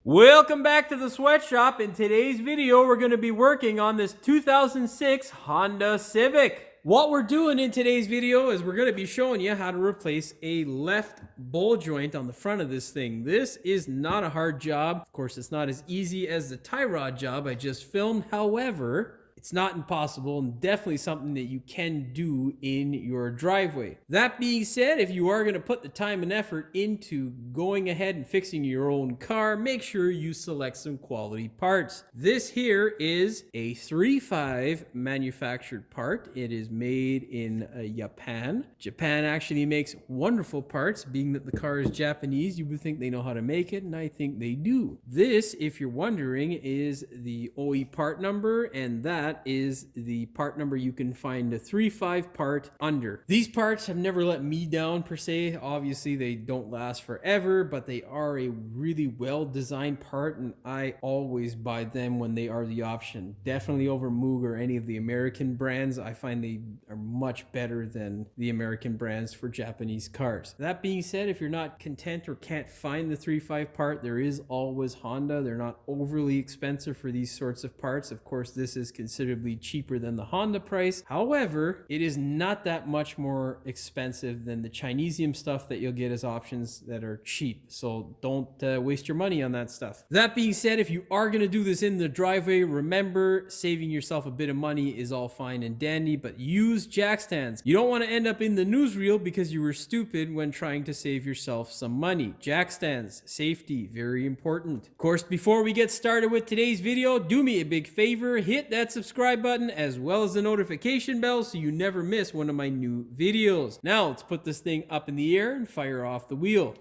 Welcome back to the sweatshop. In today's video, we're going to be working on this 2006 Honda Civic. What we're doing in today's video is we're going to be showing you how to replace a left bowl joint on the front of this thing. This is not a hard job. Of course, it's not as easy as the tie rod job I just filmed. However, it's not impossible and definitely something that you can do in your driveway. That being said, if you are going to put the time and effort into going ahead and fixing your own car, make sure you select some quality parts. This here is a 3.5 manufactured part. It is made in Japan. Japan actually makes wonderful parts. Being that the car is Japanese, you would think they know how to make it, and I think they do. This, if you're wondering, is the OE part number, and that is the part number you can find the 3.5 part under. These parts have never let me down per se. Obviously they don't last forever, but they are a really well designed part, and I always buy them when they are the option. Definitely over Moog or any of the American brands. I find they are much better than the American brands for Japanese cars. That being said, if you're not content or can't find the 3.5 part, there is always Honda. They're not overly expensive for these sorts of parts. Of course, this is considerably cheaper than the Honda price. However, it is not that much more expensive than the Chinesium stuff that you'll get as options that are cheap. So don't waste your money on that stuff. That being said, if you are going to do this in the driveway, remember, saving yourself a bit of money is all fine and dandy, but use jack stands. You don't want to end up in the newsreel because you were stupid when trying to save yourself some money. Jack stands, safety, very important. Of course, before we get started with today's video, do me a big favor, hit that subscribe button as well as the notification bell so you never miss one of my new videos. Now let's put this thing up in the air and fire off the wheel.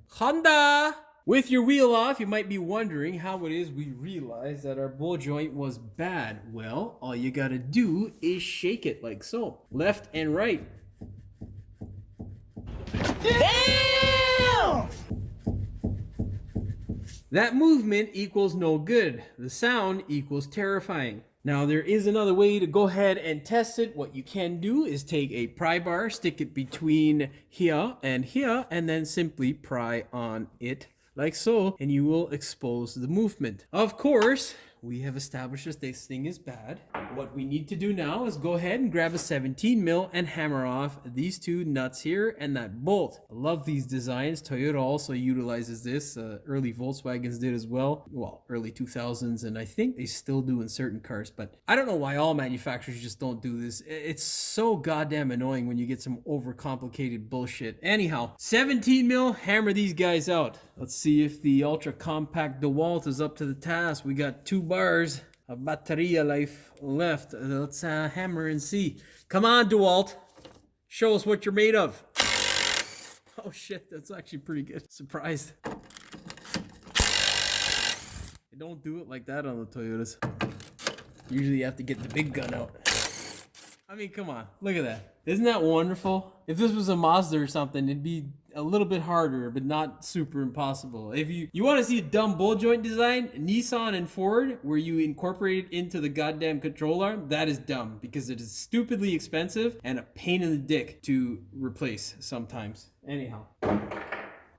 Honda! With your wheel off, you might be wondering how it is we realized that our bowl joint was bad. Well, all you gotta do is shake it like so. Left and right. Damn! That movement equals no good. The sound equals terrifying. Now, there is another way to go ahead and test it. What you can do is take a pry bar, stick it between here, and then simply pry on it like so, and you will expose the movement. Of course, we have established that this thing is bad. What we need to do now is go ahead and grab a 17 mil and hammer off these two nuts here and that bolt. I love these designs. Toyota also utilizes this. Early Volkswagens did as well. Well, early 2000s, and I think they still do in certain cars, but I don't know why all manufacturers just don't do this. It's so goddamn annoying when you get some overcomplicated bullshit. Anyhow, 17 mil, hammer these guys out. Let's see if the ultra compact DeWalt is up to the task. We got 2 bars of battery life left. Let's hammer and see. Come on, DeWalt. Show us what you're made of. Oh shit, that's actually pretty good. Surprised. They don't do it like that on the Toyotas. Usually you have to get the big gun out. I mean, come on. Look at that. Isn't that wonderful? If this was a Mazda or something, it'd be a little bit harder, but not super impossible. If you want to see a dumb bowl joint design, Nissan and Ford, where you incorporate it into the goddamn control arm, that is dumb because it is stupidly expensive and a pain in the dick to replace sometimes. Anyhow.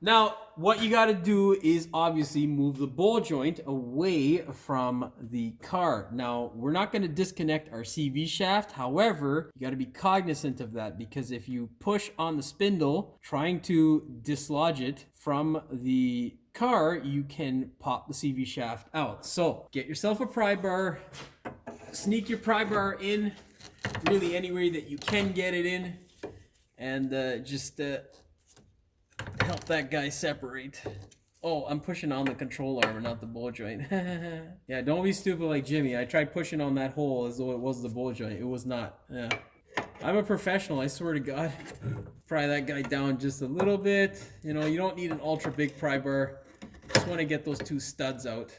Now, what you got to do is obviously move the bowl joint away from the car. Now, we're not going to disconnect our CV shaft. However, you got to be cognizant of that because if you push on the spindle trying to dislodge it from the car, you can pop the CV shaft out. So, get yourself a pry bar, sneak your pry bar in really any way that you can get it in, and just help that guy separate. Oh, I'm pushing on the control arm and not the bowl joint. Yeah, don't be stupid like Jimmy. I tried pushing on that hole as though it was the bowl joint. It was not. Yeah. I'm a professional, I swear to God. Pry that guy down just a little bit. You know, you don't need an ultra big pry bar. Just want to get those 2 studs out.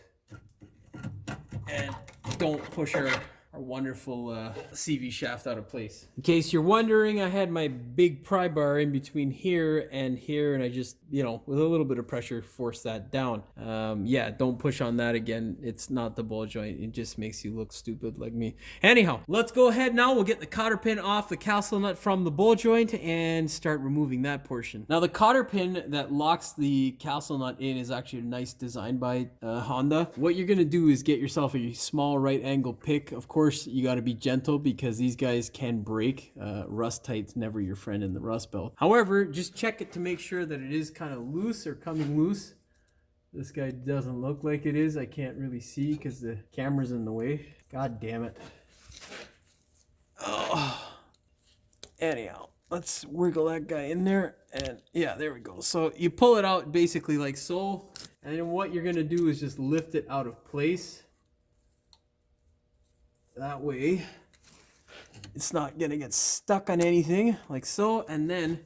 And don't push our our wonderful CV shaft out of place. In case you're wondering, I had my big pry bar in between here, and I just, you know, with a little bit of pressure, forced that down. Yeah, don't push on that again. It's not the ball joint. It just makes you look stupid like me. Anyhow, let's go ahead now. We'll get the cotter pin off the castle nut from the ball joint and start removing that portion. Now, the cotter pin that locks the castle nut in is actually a nice design by Honda. What you're gonna do is get yourself a small right angle pick. Of course, you got to be gentle because these guys can break. Rust tight's never your friend in the Rust Belt. However, just check it to make sure that it is kind of loose or coming loose. This guy doesn't look like it is. I can't really see because the camera's in the way. God damn it. Oh. Anyhow, let's wiggle that guy in there, and yeah, there we go. So you pull it out basically like so, and then what you're gonna do is just lift it out of place. That way it's not gonna get stuck on anything like so, and then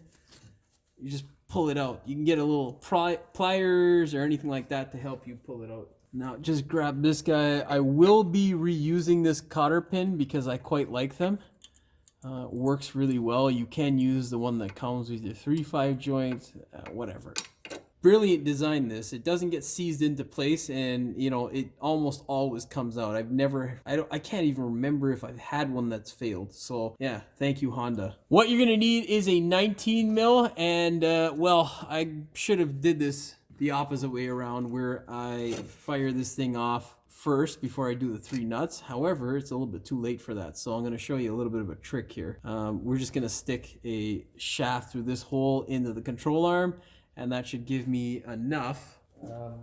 you just pull it out. You can get a little pliers or anything like that to help you pull it out. Now just grab this guy. I will be reusing this cotter pin because I quite like them. Works really well. You can use the one that comes with your 3/5 joint, whatever. Brilliant design this. It doesn't get seized into place, and you know, it almost always comes out. I can't even remember if I've had one that's failed. So yeah, thank you, Honda. What you're gonna need is a 19 mil, and well, I should have did this the opposite way around, where I fire this thing off first before I do the 3 nuts. However, it's a little bit too late for that, so I'm going to show you a little bit of a trick here. We're just going to stick a shaft through this hole into the control arm, and that should give me enough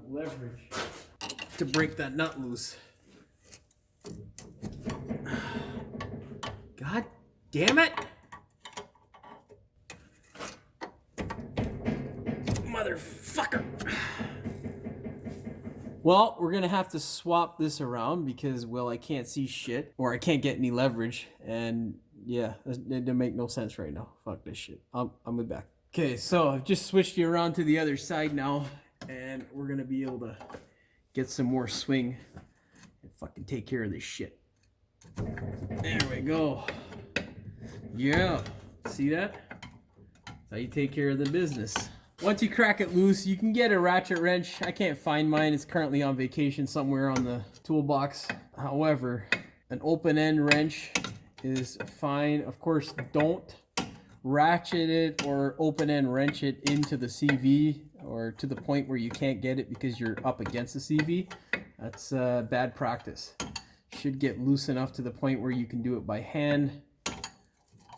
leverage to break that nut loose. God damn it! Motherfucker! Well, we're gonna have to swap this around because, well, I can't see shit, or I can't get any leverage, and yeah, it didn't make no sense right now. Fuck this shit. I'll be back. Okay, so I've just switched you around to the other side now, and we're gonna be able to get some more swing and fucking take care of this shit. There we go. Yeah, see that? That's how you take care of the business. Once you crack it loose, you can get a ratchet wrench. I can't find mine. It's currently on vacation somewhere on the toolbox. However, an open end wrench is fine. Of course, don't ratchet it or open end wrench it into the CV or to the point where you can't get it because you're up against the CV. That's bad practice. Should get loose enough to the point where you can do it by hand.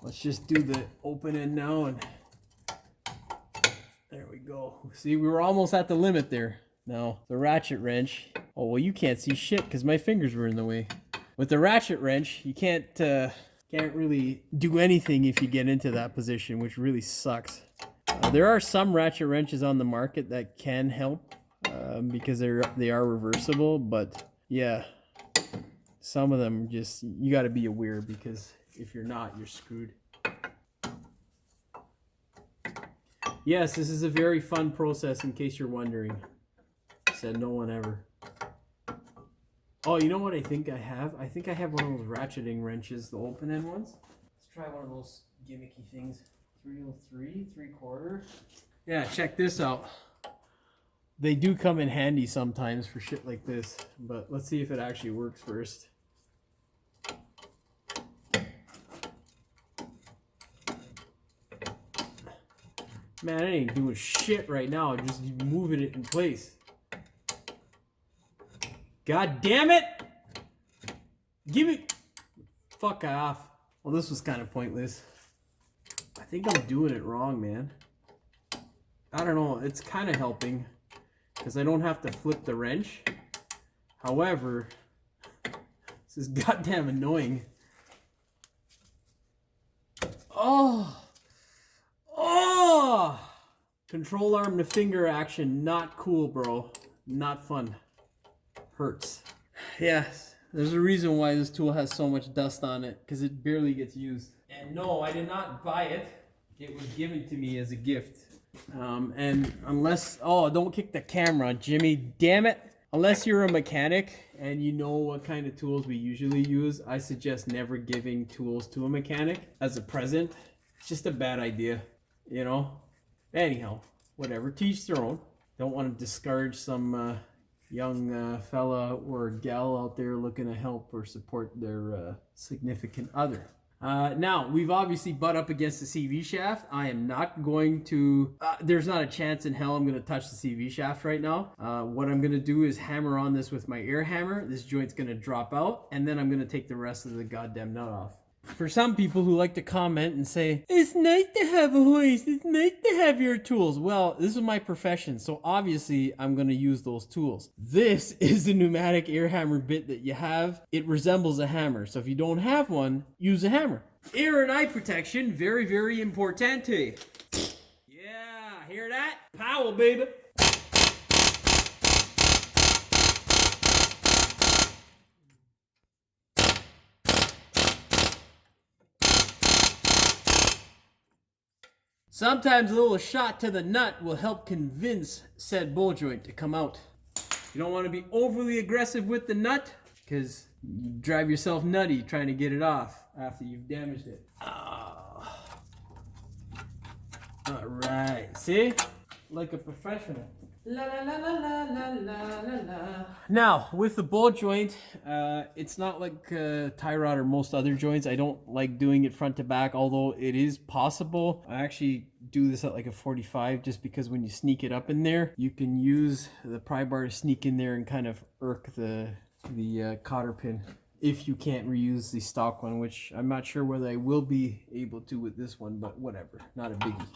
Let's just do the open end now, and there we go. See, we were almost at the limit there. Now, the ratchet wrench. Oh, well, you can't see shit because my fingers were in the way. With the ratchet wrench, you can't really do anything if you get into that position, which really sucks. There are some ratchet wrenches on the market that can help because they are reversible, but yeah, some of them just, you got to be aware because if you're not, you're screwed. Yes, this is a very fun process in case you're wondering. Said no one ever. Oh, you know what I think I have? I think I have one of those ratcheting wrenches, the open end ones. Let's try one of those gimmicky things. 303, 3/4. Yeah, check this out. They do come in handy sometimes for shit like this, but let's see if it actually works first. Man, I ain't doing shit right now. I'm just moving it in place. God damn it! Give me... Fuck off. Well, this was kind of pointless. I think I'm doing it wrong, man. I don't know. It's kind of helping because I don't have to flip the wrench. However, this is goddamn annoying. Oh! Oh! Control arm to finger action. Not cool, bro. Not fun. Hurts. Yes, there's a reason why this tool has so much dust on it, because it barely gets used. And no, I did not buy it. It was given to me as a gift. And unless... Oh, don't kick the camera, Jimmy. Damn it. Unless you're a mechanic and you know what kind of tools we usually use, I suggest never giving tools to a mechanic as a present. It's just a bad idea, you know? Anyhow, whatever, teach their own. Don't want to discourage some young fella or gal out there looking to help or support their significant other. Now, we've obviously butt up against the CV shaft. I am not going to, there's not a chance in hell I'm going to touch the CV shaft right now. What I'm going to do is hammer on this with my air hammer. This joint's going to drop out, and then I'm going to take the rest of the goddamn nut off. For some people who like to comment and say, it's nice to have a hoist, it's nice to have your tools. Well, this is my profession, so obviously I'm going to use those tools. This is the pneumatic air hammer bit that you have. It resembles a hammer, so if you don't have one, use a hammer. Ear and eye protection, very, very important. Yeah, hear that? Power, baby. Sometimes a little shot to the nut will help convince said ball joint to come out. You don't want to be overly aggressive with the nut because you drive yourself nutty trying to get it off after you've damaged it. Oh. All right, see? Like a professional. La la la la la la la la. Now, with the ball joint, it's not like tie rod or most other joints. I don't like doing it front to back, although it is possible. I actually do this at like a 45 just because when you sneak it up in there, you can use the pry bar to sneak in there and kind of irk the cotter pin if you can't reuse the stock one, which I'm not sure whether I will be able to with this one, but whatever, not a biggie.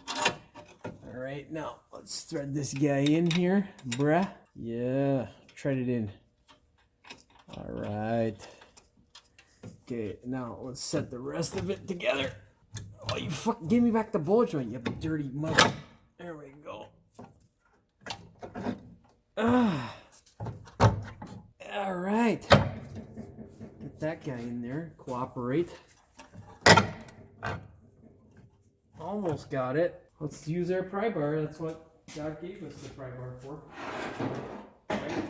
All right, now let's thread this guy in here, bruh. Yeah, thread it in. All right. Okay, now let's set the rest of it together. Oh, you fuck! Give me back the ball joint, you dirty mother. There we go. All right. Get that guy in there. Cooperate. Almost got it. Let's use our pry bar. That's what God gave us the pry bar for. Right?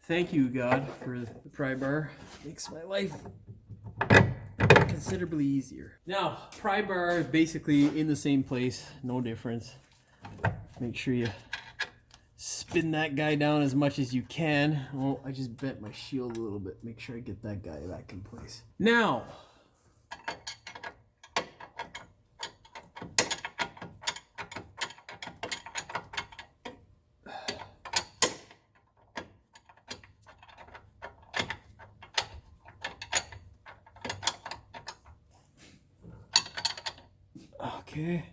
Thank you, God, for the pry bar. Makes my life considerably easier. Now, pry bar basically in the same place, no difference. Make sure you spin that guy down as much as you can. Oh, I just bent my shield a little bit. Make sure I get that guy back in place. Now, okay,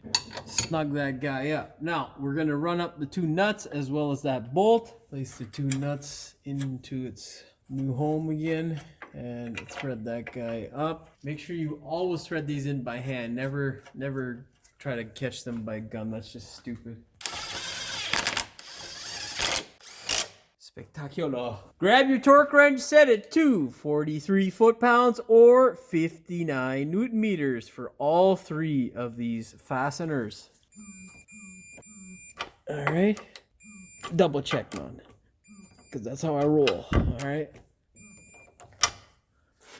snug that guy up. Now, we're going to run up the two nuts as well as that bolt. Place the two nuts into its new home again and thread that guy up. Make sure you always thread these in by hand. Never try to catch them by gun. That's just stupid. Spectacular. Grab your torque wrench, set it to 43 foot-pounds or 59 Newton meters for all three of these fasteners. All right. Double check, man, because that's how I roll. All right.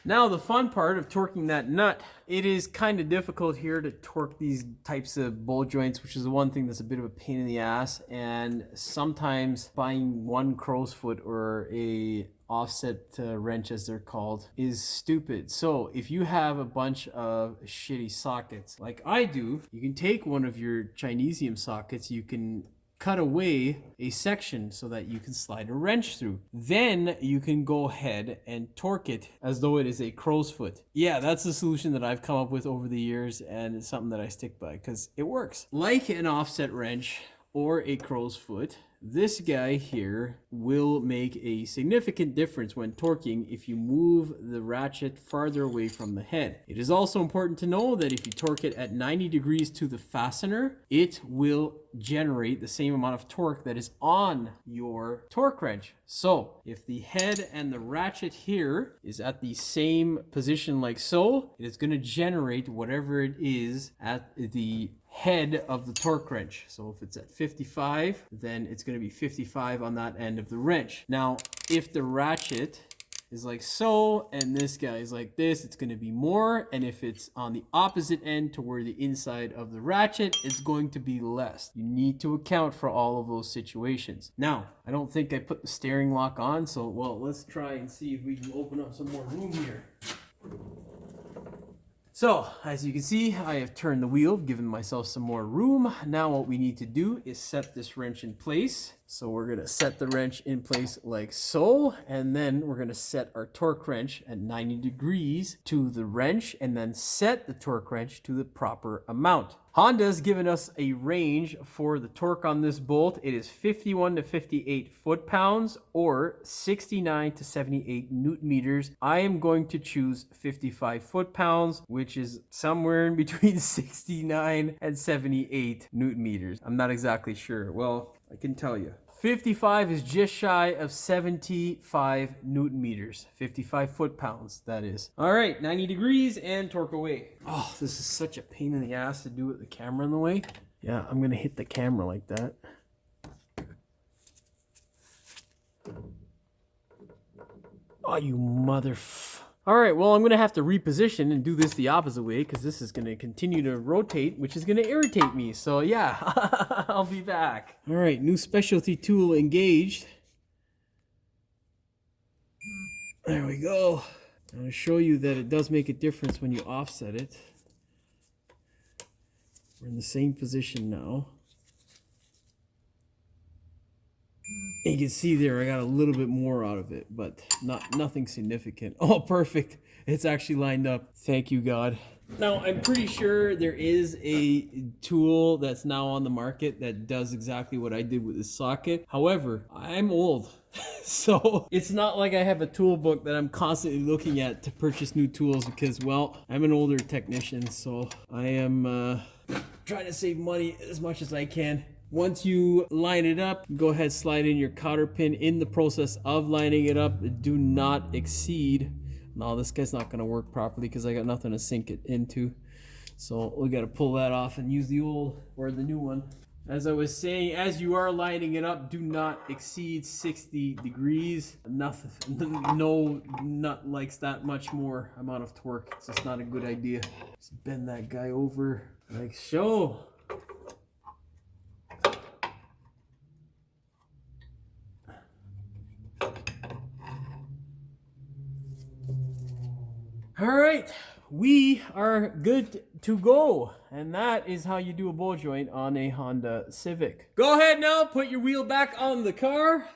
Now the fun part of torquing that nut. It is kind of difficult here to torque these types of ball joints, which is the one thing that's a bit of a pain in the ass. And sometimes buying one crow's foot or a offset wrench, as they're called, is stupid. So if you have a bunch of shitty sockets like I do, you can take one of your Chinesium sockets, you can cut away a section so that you can slide a wrench through. Then you can go ahead and torque it as though it is a crow's foot. Yeah, that's the solution that I've come up with over the years, and it's something that I stick by because it works. Like an offset wrench or a crow's foot, this guy here will make a significant difference when torquing if you move the ratchet farther away from the head. It is also important to know that if you torque it at 90 degrees to the fastener, it will generate the same amount of torque that is on your torque wrench. So if the head and the ratchet here is at the same position like so, it is going to generate whatever it is at the head of the torque wrench. So if it's at 55, then it's going to be 55 on that end of the wrench. Now, if the ratchet is like so, and this guy is like this, it's going to be more. And if it's on the opposite end to where the inside of the ratchet, it's going to be less. You need to account for all of those situations. Now, I don't think I put the steering lock on, so well, let's try and see if we can open up some more room here. So, as you can see, I have turned the wheel, given myself some more room. Now what we need to do is set this wrench in place. So we're going to set the wrench in place like so, and then we're going to set our torque wrench at 90 degrees to the wrench, and then set the torque wrench to the proper amount. Honda's given us a range for the torque on this bolt. It is 51 to 58 foot-pounds or 69 to 78 newton-meters. I am going to choose 55 foot-pounds, which is somewhere in between 69 and 78 newton-meters. I'm not exactly sure. Well, I can tell you. 55 is just shy of 75 newton meters. 55 foot-pounds, that is. All right, 90 degrees and torque away. Oh, this is such a pain in the ass to do with the camera in the way. Yeah, I'm gonna hit the camera like that. Oh, you All right, well, I'm going to have to reposition and do this the opposite way because this is going to continue to rotate, which is going to irritate me. So, yeah, I'll be back. All right, new specialty tool engaged. There we go. I'm going to show you that it does make a difference when you offset it. We're in the same position now. And you can see there, I got a little bit more out of it, but nothing significant. Oh, perfect. It's actually lined up. Thank you, God. Now, I'm pretty sure there is a tool that's now on the market that does exactly what I did with this socket. However, I'm old. So it's not like I have a tool book that I'm constantly looking at to purchase new tools because, well, I'm an older technician, so I am trying to save money as much as I can. Once you line it up, go ahead, slide in your cotter pin. In the process of lining it up, do not exceed. No, this guy's not going to work properly because I got nothing to sink it into. So we got to pull that off and use the old or the new one. As I was saying, as you are lining it up, do not exceed 60 degrees. Nothing, no nut likes that much more amount of torque. It's just not a good idea. Just bend that guy over like so. All right, we are good to go. And that is how you do a ball joint on a Honda Civic. Go ahead now, put your wheel back on the car.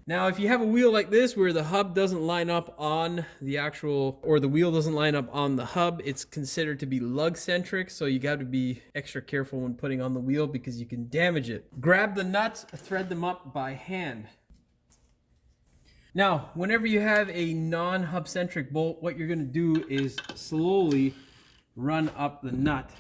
Now, if you have a wheel like this where the hub doesn't line up on the actual, or the wheel doesn't line up on the hub, it's considered to be lug centric. So you got to be extra careful when putting on the wheel because you can damage it. Grab the nuts, thread them up by hand. Now, whenever you have a non-hub centric bolt, what you're going to do is slowly run up the nut.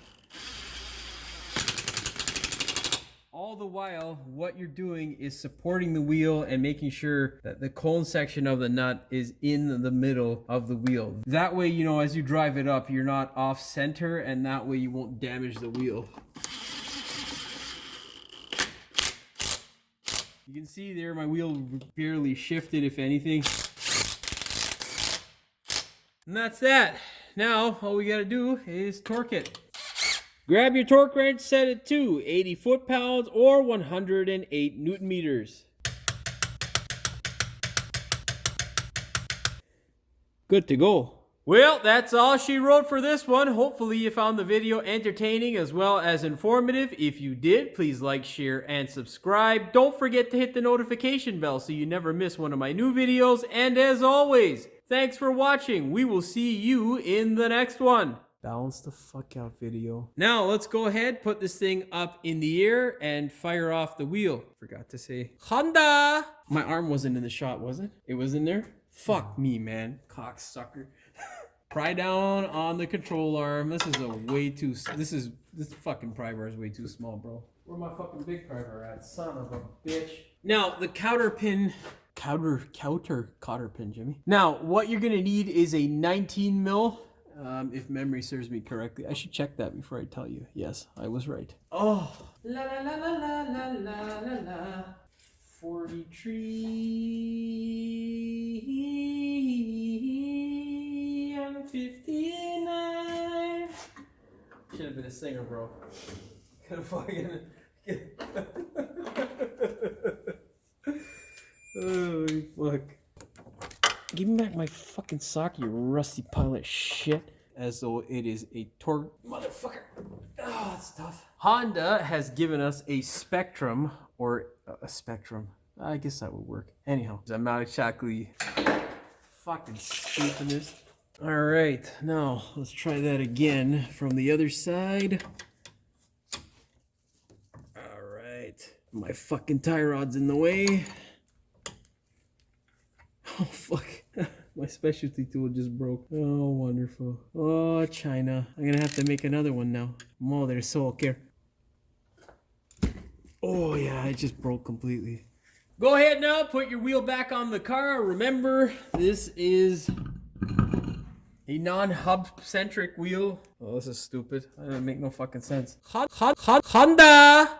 All the while, what you're doing is supporting the wheel and making sure that the cone section of the nut is in the middle of the wheel. That way, you know, as you drive it up, you're not off center, and that way you won't damage the wheel. You can see there my wheel barely shifted, if anything. And that's that. Now, all we gotta do is torque it. Grab your torque wrench, set it to 80 foot-pounds or 108 newton meters. Good to go. Well, that's all she wrote for this one. Hopefully you found the video entertaining as well as informative. If you did, please like, share, and subscribe. Don't forget to hit the notification bell so you never miss one of my new videos. And as always, thanks for watching. We will see you in the next one. Balance the fuck out video. Now let's go ahead, put this thing up in the air and fire off the wheel. Forgot to say Honda. My arm wasn't in the shot, was it? It was in there? Fuck me, man. Cocksucker. Pry down on the control arm. This is a way too, this fucking pry bar is way too small, bro. Where my fucking big pry bar at? Son of a bitch. Now, the cotter pin, cotter pin, Jimmy. Now, what you're gonna need is a 19 mil If memory serves me correctly. I should check that before I tell you. Yes, I was right. Oh. La la la la la la la la la. 43 and 59. Should have been a singer, bro. Could have fucking. Holy fuck. Give me back my fucking sock, you rusty pile of shit. As though it is a torque. Motherfucker. Oh, that's tough. Honda has given us a Spectrum, or a Spectrum. I guess that would work. Anyhow, I'm not exactly fucking stupid this. Alright, now let's try that again from the other side. Alright. My fucking tie rod's in the way. Oh, fuck. My specialty tool just broke. Oh, wonderful. Oh, China. I'm gonna have to make another one now. Mother soul care. Oh, yeah, it just broke completely. Go ahead now, put your wheel back on the car. Remember, this is a non-hub-centric wheel. Oh, this is stupid. That doesn't make no fucking sense. Honda!